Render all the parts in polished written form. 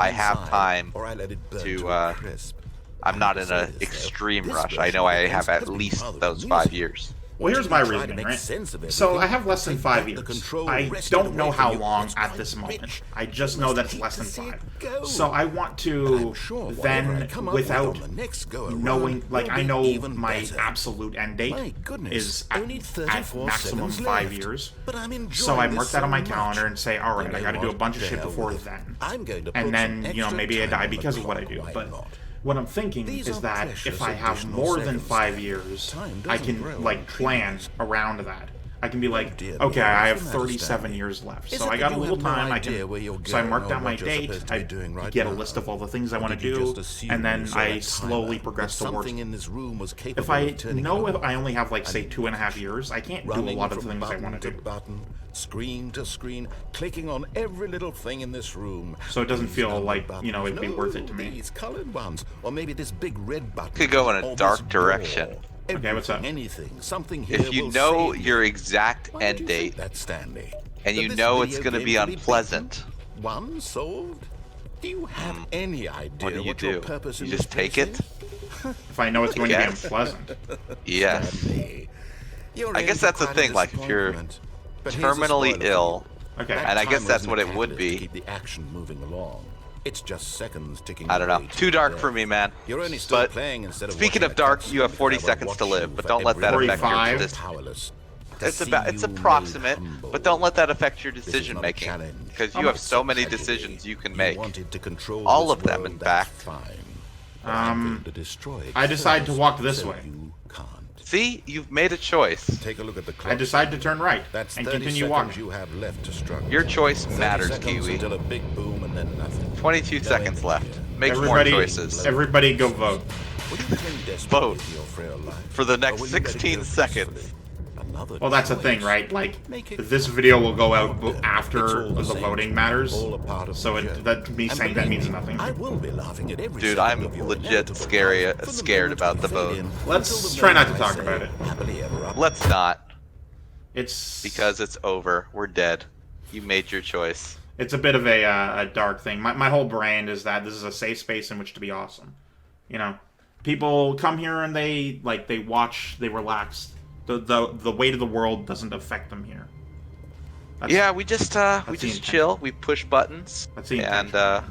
I have time or I let it burn to, to a crisp. I'm not in an extreme rush. I know I have at least those 5 years. Well, here's my reasoning, right? So I have less than 5 years. I don't know how long at this moment. I just know that's less than 5. So I want to then, without knowing, like, I know my absolute end date is at maximum 5 years. So I mark that on my calendar and say, all right, I got to do a bunch of shit before then. And then, you know, maybe I die because of what I do. But what I'm thinking is that if I have more than 5 years, I can, like, plan around that. I can be like, okay, I have 37 years left, so I got a little time. So I mark down my date, I get a list of all the things I want to do, and then I slowly progress towards it. If I know if I only have, like, say, 2.5 years, I can't do a lot of the things I want to do. Screen to screen, clicking on every little thing in this room. So it doesn't feel like, you know, it'd be worth it to me. These colored ones, or maybe this big red button. Could go in a dark direction. Okay, what's up? Something here If you know your exact end date, that's Stanley, and you know it's going to be unpleasant, one solved. Do you have any idea what do you your do? purpose You in just this take place it? If I know it's going to be unpleasant. Yes. Stanley, you're I guess in that's the quite a thing, like, if you're disappointment. But here's a terminally spoiler for ill, you. Okay. and I guess Time that's wasn't what a it would catalyst to be. keep the action moving along. It's just seconds ticking I don't know. away to Too dark death. for me, man. You're only still But playing instead of speaking watching of dark, a you have 40 cutscene seconds to watch live, you but for don't let that every affect your 45. decision. powerless. It's To see about it's you made approximate, humble. but don't let that affect your This is decision not a making, challenge. because you have so many decisions you can make. wanted to control All this of them, world, in that's fact. Fine. But I'm going to destroy it I decide to first, walk this so way. You can't. See, you've made a choice. Take a look at the clock. I decide to turn right That's and 30 continue seconds walking. you have left to struggle. Your choice 30 matters, seconds Kiwi. until a big boom and then nothing. 22 No seconds ending left. here. Make more Everybody, choices. everybody go vote. Would you cling desperately Vote to your frail life, for the or next will you let it 16 go seconds. peacefully? Another Well, that's the thing, choice. right? Like, Make it this video will go out It's after all the same voting to me, matters. all a part of So the journey. that me And saying that believe means me, nothing. I will be laughing at every Dude, second I'm of your legit inevitable scared from the scared moment about we the fade vote. in Let's until the try not moment to I talk say, about it. happily ever after. Let's not, It's because it's over. We're dead. You made your choice. it's a bit of a dark thing. My whole brand is that this is a safe space in which to be awesome. You know, people come here and they watch, they relax. The weight of the world doesn't affect them here. That's, Yeah, we just the chill. We push buttons, That's the and How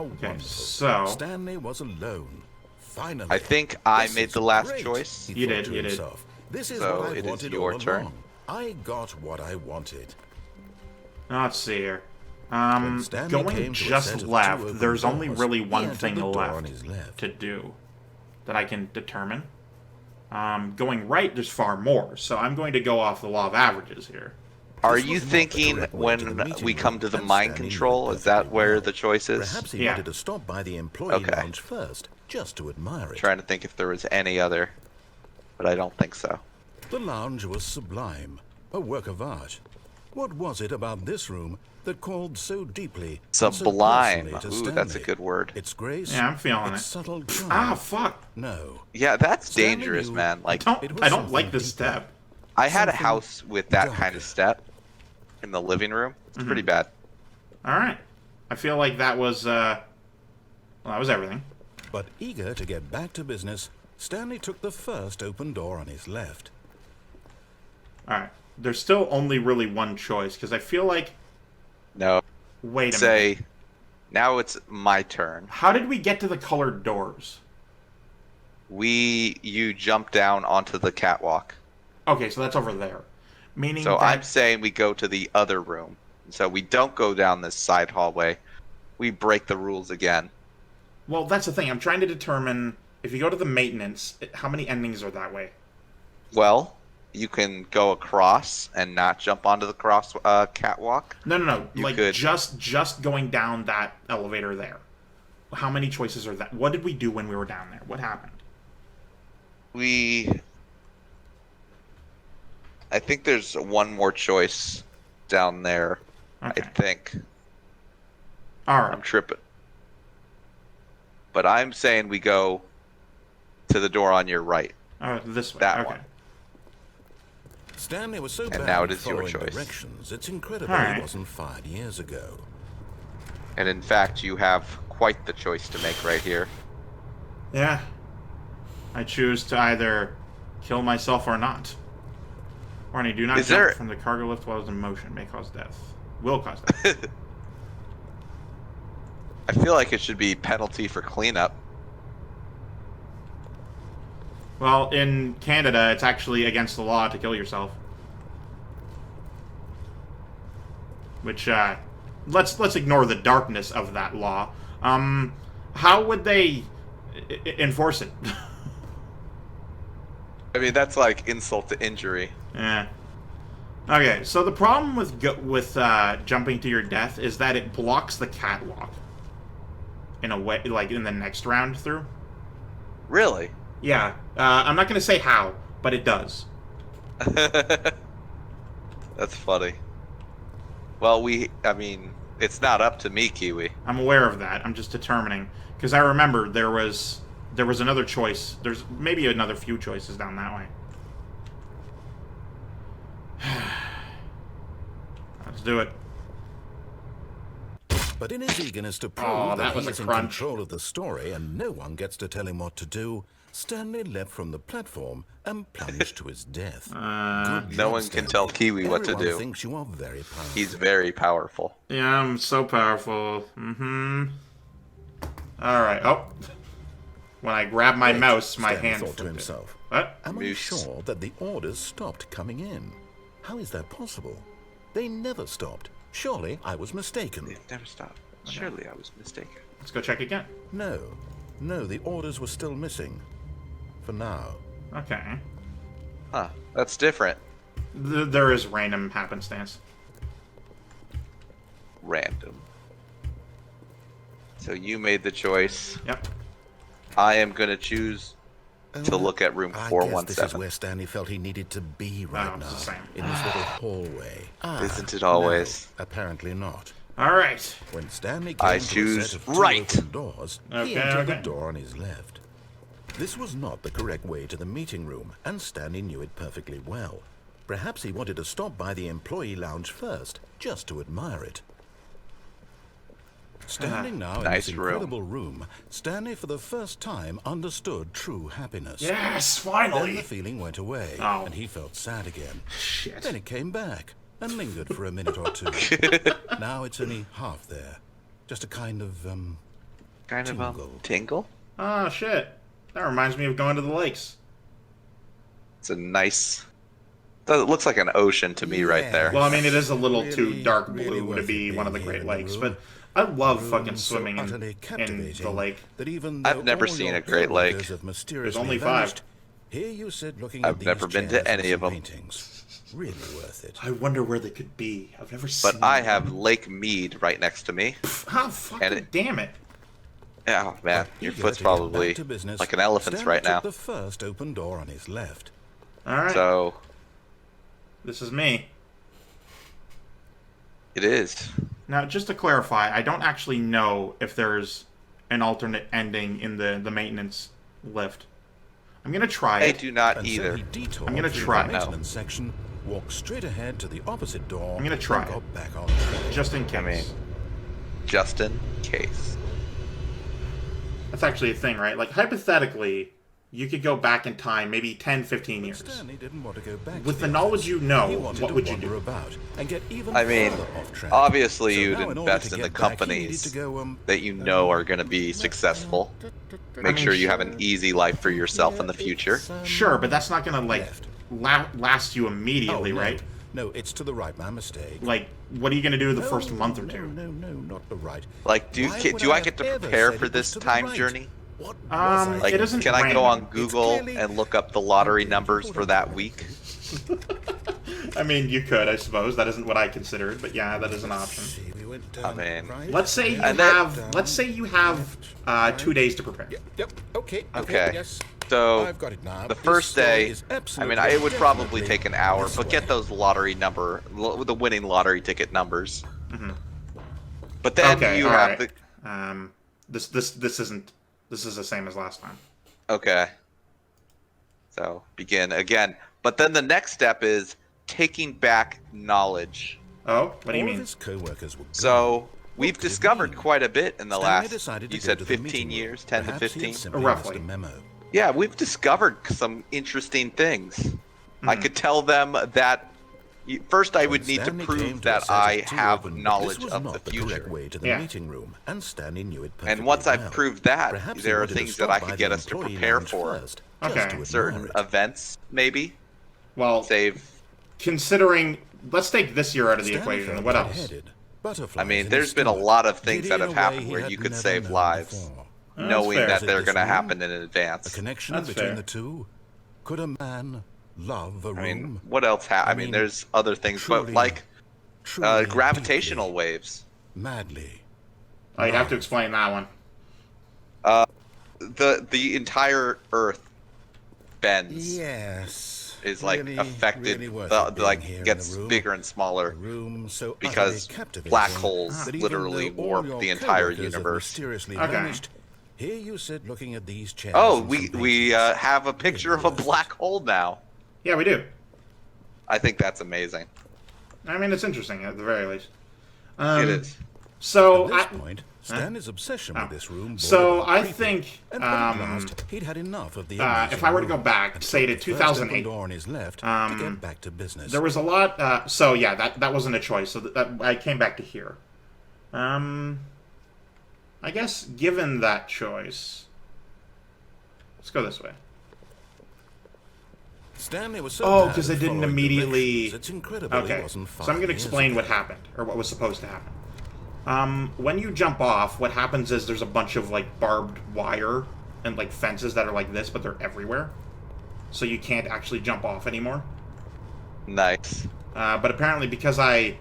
Okay, wonderful. so Stanley was alone. Finally. I think I This made is the last great, choice. he You thought did, to you did. himself. This is So what I it is wanted your all turn. along. I got what I wanted. let's see here. When Stanley came Going to a just set of left, two open there's only doors, really he one entered thing the door on left his left. to do that I can determine. Going right, there's far more, so I'm going to go off the law of averages here. Are This you was not the thinking correct way to the when meeting we come room, to the and mind Stanley control? knew it Is that perfectly where well. the choice is? Perhaps he Yeah. wanted to stop by the employee Okay. lounge first, just to admire it. Trying to think if there was any other, but I don't think so. The lounge was sublime, a work of art. What was it about this room that called so deeply, and so Sublime. personally to Ooh, that's a Stanley? good word. Its grace, Yeah, I'm feeling its it. subtle charm. Ah, fuck! No, Yeah, that's Stanley dangerous, knew- man. Like, It was I don't like something this deeper. step. I had a something house with that kind darker. of step in the living room. It's pretty bad. All right, I feel like that was well, that was everything. But eager to get back to business, Stanley took the first open door on his left. All right, there's still only really one choice because I feel like. No. Wait a minute. Say, now it's my turn. How did we get to the colored doors? You jump down onto the catwalk. Okay, so that's over there. Meaning So that I'm saying we go to the other room. So we don't go down this side hallway. We break the rules again. well, that's the thing. I'm trying to determine if you go to the maintenance, how many endings are that way? Well, you can go across and not jump onto the catwalk. No. You Like could- just going down that elevator there. How many choices are that? What did we do when we were down there? What happened? I think there's one more choice down there. Okay. I think. All I'm right. tripping. But I'm saying we go to the door on your right. This way. That okay. one. Stanley was so And bad now it at is your following choice. directions, it's incredible All right. he wasn't fired years ago. And in fact, you have quite the choice to make right here. Yeah. I choose to either kill myself or not. Warning, do not jump from the cargo lift while it's in motion. May cause death. Will cause death. I feel like it should be penalty for cleanup. Well, in Canada, it's actually against the law to kill yourself. Which, let's ignore the darkness of that law. How would they enforce it? I mean, that's like insult to injury. Yeah. Okay, so the problem with jumping to your death is that it blocks the catwalk. In a way, like in the next round through. Really? Yeah. I'm not going to say how, but it does. That's funny. Well, I mean, it's not up to me, Keywii. I'm aware of that. I'm just determining. Because I remember there was another choice. There's maybe another few choices down that way. Let's do it. But in his eagerness to prove that he's in control of the story and no one gets to tell him what to do, Stanley leapt from the platform and plunged to his death. No one can tell Keywii what to do. Everyone thinks you are very powerful. He's very powerful. Yeah, I'm so powerful. All right. Oh. When I grab my mouse, my hand thought to himself. What? Am I sure that the orders stopped coming in? How is that possible? They never stopped. Surely I was mistaken. It never stopped. Surely I was mistaken. Let's go check again. No, the orders were still missing. For now. Okay. Huh, that's different. There is random happenstance. Random. So you made the choice. Yep. I am going to choose to look at room 417. I guess this is where Stanley felt he needed to be right now. In this little hallway. Isn't it always? No, apparently not. All right. When Stanley came I to choose a set of two right. open doors, he entered the door on his left. This was not the correct way to the meeting room, and Stanley knew it perfectly well. Perhaps he wanted to stop by the employee lounge first, just to admire it. Standing now in this incredible room, Stanley for the first time understood true happiness. Yes, finally! Then the feeling went away, and he felt sad again. Shit. Then it came back, and lingered for a minute or two. Now it's only half there. Just a kind of, tingle? Oh, shit. That reminds me of going to the lakes. It's a nice... It looks like an ocean to me right there. Well, I mean, it is a little too dark blue to be one of the Great Lakes, but I love fucking swimming in the lake. I've never seen a Great Lake. There's only 5. Here you sit looking I've never been to any of them. Really worth it. I wonder where they could be. I've never seen them. But I have Lake Mead right next to me. Oh, fucking damn it. Oh, man. Your foot's probably like an elephant's right now. The first open door on his left. All right. So... This is me. It is. Now, just to clarify, I don't actually know if there's an alternate ending in the maintenance lift. I'm gonna try it. I do not either. I'm gonna try it. Maintenance section, walk straight ahead to the opposite door. I'm gonna try it. Go back on just in case. I mean, just in case. That's actually a thing, right? Like, hypothetically, you could go back in time, maybe 10, 15 years. Stanley didn't want to go back. With the knowledge you know, what would you do? I mean, obviously you'd invest in the companies that you know are going to be successful. Make sure you have an easy life for yourself in the future. Sure, but that's not going to, like, last you immediately, right? No, it's to the right, my mistake. Like, what are you going to do the first month or two? No, not the right. Like, do I get to prepare for this time journey? Like, it isn't can I go on Google and look up the lottery numbers for that week? I mean, you could, I suppose. That isn't what I considered, but yeah, that is an option. I mean, let's say you have 2 days to prepare. Yep. Okay. Yes. So the first day, I mean, it would probably take an hour, but get those the winning lottery ticket numbers. Mm-hmm. But then you have the. This is the same as last time. Okay. So begin again, but then the next step is taking back knowledge. Oh, what do you mean? His co-workers were so We've discovered quite a bit in the last, you said 15 years, 10 to 15? Roughly. Yeah, we've discovered some interesting things. I could tell them that first I would need to prove that I have knowledge of the future. And once I've proved that, there are things that I could get us to prepare for. Okay. Certain events, maybe. Well, save. Considering, let's take this year out of the equation. What else? I mean, there's been a lot of things that have happened where you could save lives, knowing that they're going to happen in advance. A connection between the two? Could a man love a room? I mean, what else? I mean, there's other things, but like gravitational waves. Madly. Oh, you have to explain that one. The entire Earth bends. Yes. Is like affected, like gets bigger and smaller because black holes literally warp the entire universe. Okay. Here you sit looking at these chairs. Oh, we have a picture of a black hole now. Yeah, we do. I think that's amazing. I mean, it's interesting at the very least. It is. So at this point, Stanley's obsession with this room. So I think he'd had enough of the if I were to go back, say to 2008, to get back to business. There was a lot. So yeah, that wasn't a choice. So that I came back to here. I guess given that choice, let's go this way. Stanley was so because I didn't immediately. It's incredible. Okay, so I'm going to explain what happened or what was supposed to happen. When you jump off, what happens is there's a bunch of, like, barbed wire and, like, fences that are like this, but they're everywhere. So you can't actually jump off anymore. Nice. But apparently because I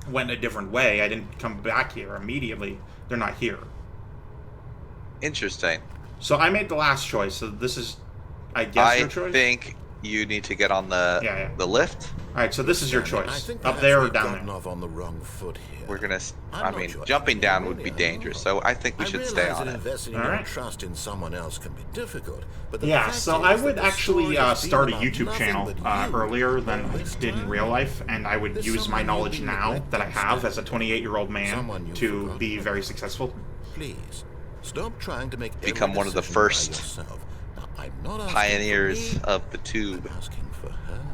went a different way, I didn't come back here immediately. They're not here. Interesting. So I made the last choice, so this is, I guess, your choice? I think you need to get on the lift. Alright, so this is your choice. Up there or down there? On the wrong foot here. We're gonna. I mean, jumping down would be dangerous, so I think we should stay on it. Investing your trust in someone else can be difficult, but yeah, so I would actually start a YouTube channel earlier than I did in real life, and I would use my knowledge now that I have as a 28-year-old man to be very successful. Please stop trying to make become one of the first pioneers of the tube.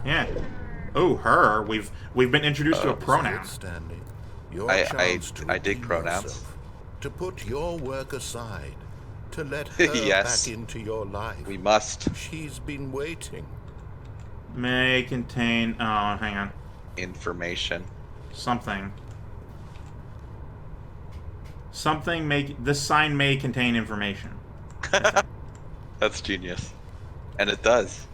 Yeah. Oh, her. We've been introduced to a pronoun. Stanley. I dig pronouns. To put your work aside, to let her yes. back into your life. We must. She's been waiting. May contain. Oh, hang on. Information. Something. Something may. This sign may contain information. That's genius, and it does.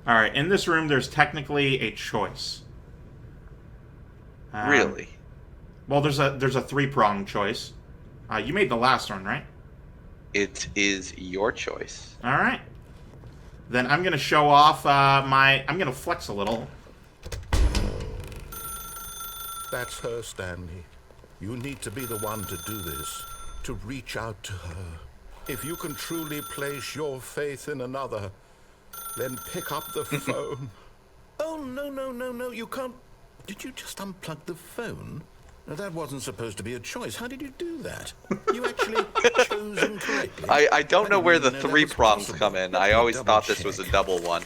All right. In this room, there's technically a choice. Really? Well, there's a 3-pronged choice. You made the last one, right? It is your choice. All right. Then I'm gonna show off I'm gonna flex a little. That's her, Stanley. You need to be the one to do this. To reach out to her. If you can truly place your faith in another, then pick up the phone. Oh, no, you can't. Did you just unplug the phone? Now, that wasn't supposed to be a choice. How did you do that? You actually chose incorrectly. I don't know where the 3 prongs come in. I always thought this was a double one.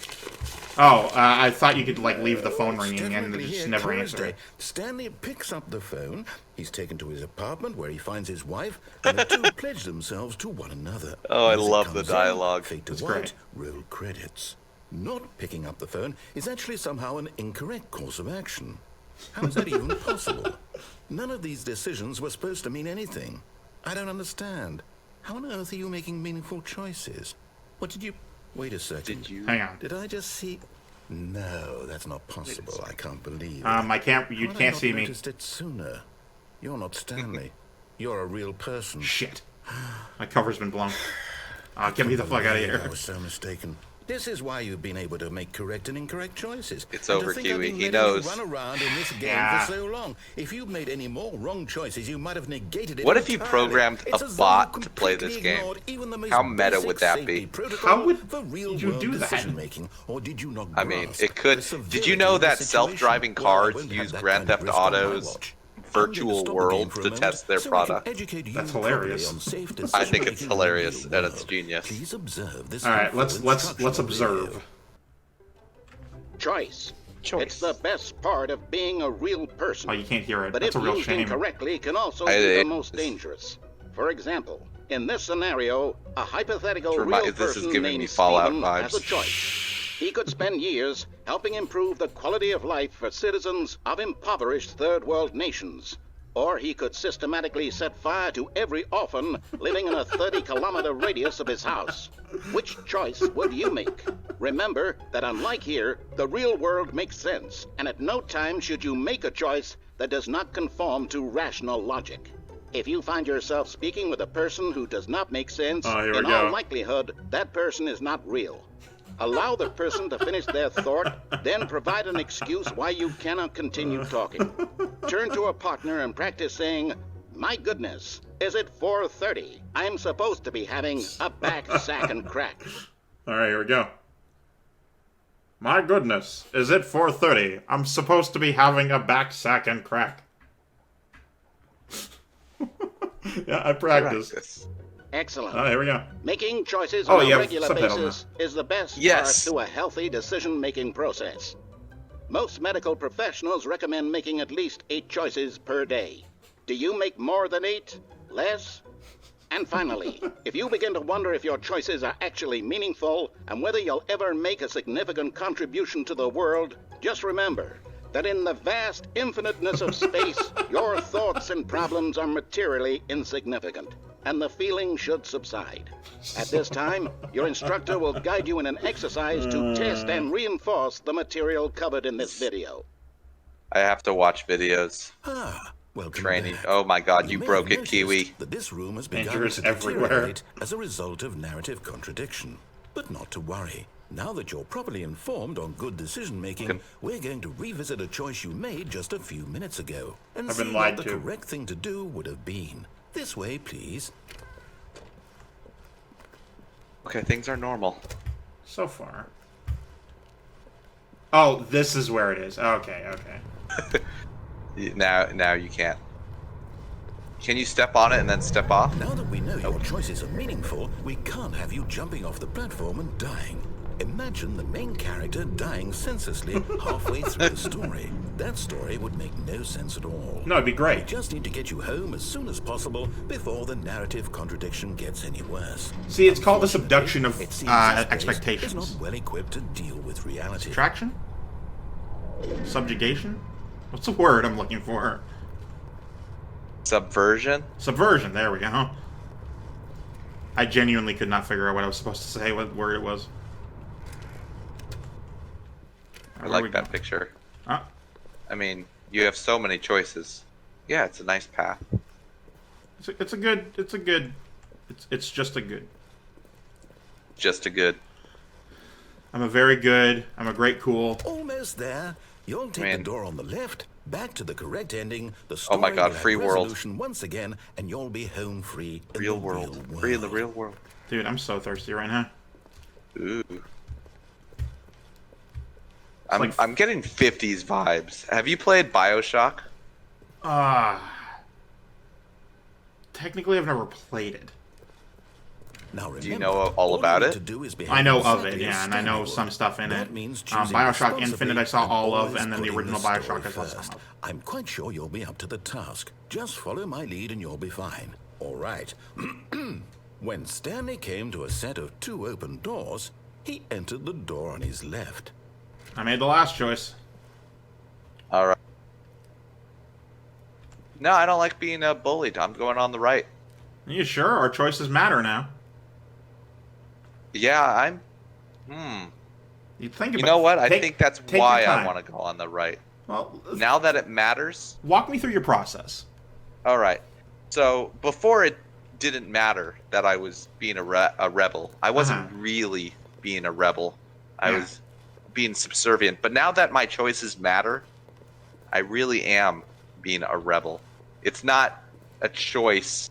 Oh, I thought you could, like, leave the phone ringing and just never answer it. Stanley picks up the phone. He's taken to his apartment where he finds his wife, and the two pledge themselves to one another. Oh, I love the dialogue. That's great. Roll credits. Not picking up the phone is actually somehow an incorrect course of action. How is that even possible? None of these decisions were supposed to mean anything. I don't understand. How on earth are you making meaningful choices? What did you... Wait a second. Did you... Hang on. Did I just see... No, that's not possible. I can't believe it. I can't... You can't see me. I noticed it sooner. You're not Stanley. You're a real person. Shit. My cover's been blown. Get me the fuck out of here. I was so mistaken. This is why you've been able to make correct and incorrect choices. It's And over, to think I've Keywii. been He letting you knows. Run around in this game for so long. If you'd made any more wrong choices, you might have negated it. What if you entirely. programmed It's a as though bot you to play this completely game? ignored even the most How meta basic would that safety be? protocol How would for real you world do that? decision making, or did you not I mean, grasp it could. the Did you know severity of the that situation? self-driving Well, I cars won't have use that Grand kind of Theft risk on my Auto's watch. virtual worlds to test their product? That's hilarious. I think it's hilarious and it's genius. Please observe this. All right, let's observe. Choice. It's the best part of being a real person. Oh, you can't hear it. But That's if a real used shame. incorrectly, can also be the most dangerous. For example, in this scenario, a hypothetical real This is person giving me named Fallout Steven vibes. has a choice. He could spend years helping improve the quality of life for citizens of impoverished third world nations. Or he could systematically set fire to every orphan living in a 30-kilometer radius of his house. Which choice would you make? Remember that unlike here, the real world makes sense, and at no time should you make a choice that does not conform to rational logic. If you find yourself speaking with a person who does not make sense, in all likelihood, that person is not real. Allow the person to finish their thought, then provide an excuse why you cannot continue talking. Turn to a partner and practice saying, "My goodness, is it 4:30? I'm supposed to be having a back, sack, and crack." All right, here we go. My goodness, is it 4:30? I'm supposed to be having a back, sack, and crack. Yeah, I practiced. Excellent. Oh, here we go. Making choices on a regular subtitle basis is the best Yes. part to a healthy decision-making process. Most medical professionals recommend making at least 8 choices per day. Do you make more than 8? Less? And finally, if you begin to wonder if your choices are actually meaningful and whether you'll ever make a significant contribution to the world, just remember that in the vast infiniteness of space, your thoughts and problems are materially insignificant, and the feeling should subside. At this time, your instructor will guide you in an exercise to test and reinforce the material covered in this video. I have to watch videos. Welcome Training. back. Oh my God, you may broke have it, Keywii. noticed that this room has begun Dangerous to everywhere. deteriorate as a result of narrative contradiction. But not to worry. Now that you're properly informed on good decision-making, we're going to revisit a choice you made just a few minutes ago and I've see been what lied the to. correct thing to do would have been. This way, please. Okay, things are normal. So far. Oh, this is where it is. Okay, okay. Now you can't. Can you step on it and then step off? Now that we know your choices are meaningful, we can't have you jumping off the platform and dying. Imagine the main character dying senselessly halfway through the story. That story would make no sense at all. No, it'd be We great. just need to get you home as soon as possible before the narrative contradiction gets any worse. See, it's called the subduction of It seems this place expectations. is not well equipped to deal with reality. Subtraction? Subjugation? What's the word I'm looking for? Subversion? Subversion, there we go. I genuinely could not figure out what I was supposed to say, what word it was. I like that picture. Ah, I mean, you have so many choices. Yeah, it's a nice path. it's just a good. Just a good. I'm a great cool. Almost there. You'll take Man. the door on the left, back to the correct ending. The Oh story my God, will have free world. resolution once again, and you'll be home free in Real the world. real Free in the world. real world. Dude, I'm so thirsty right now. Ooh. like- I'm getting 50s vibes. Have you played BioShock? Technically, I've never played it. Now remember, Do you know all about you it? need to do is behave I know of exactly it, as yeah, and I know Stanley some would. stuff in That it. means choosing BioShock responsibly Infinite I saw and all of, always and then the putting original story BioShock I saw some first. of. I'm quite sure you'll be up to the task. Just follow my lead and you'll be fine. All right. When Stanley came to a set of 2 open doors, he entered the door on his left. I made the last choice. Alright. No, I don't like being bullied. I'm going on the right. Are you sure? Our choices matter now. Yeah, I'm... You think about You know what? I take- think that's take why your I time. want to go on the right. Well, Now that it matters... walk me through your process. Alright. So, before it didn't matter that I was being a rebel. I wasn't really being a rebel. I was being subservient. But now that my choices matter, I really am being a rebel. It's not a choice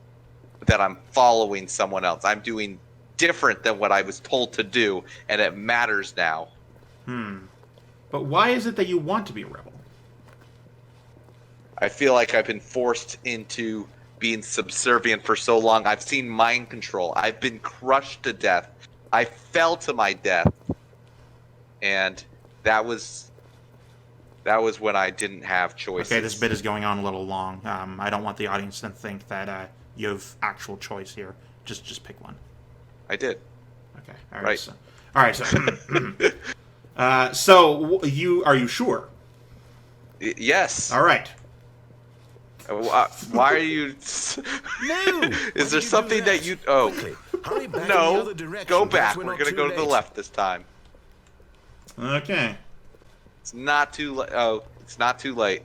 that I'm following someone else. I'm doing different than what I was told to do, and it matters now. But why is it that you want to be a rebel? I feel like I've been forced into being subservient for so long. I've seen mind control. I've been crushed to death. I fell to my death. And that was when I didn't have choices. Okay, this bit is going on a little long. I don't want the audience to think that you have actual choice here. Just pick one. I did. Okay. All right. Right. So are you sure? Yes. All right. Why are you? No. Is there something that you? Oh, Hurry back in the no. other direction. Go Perhaps back. we're We're not gonna too go to the late. left this time. Okay. It's not too late. Oh, it's not too late.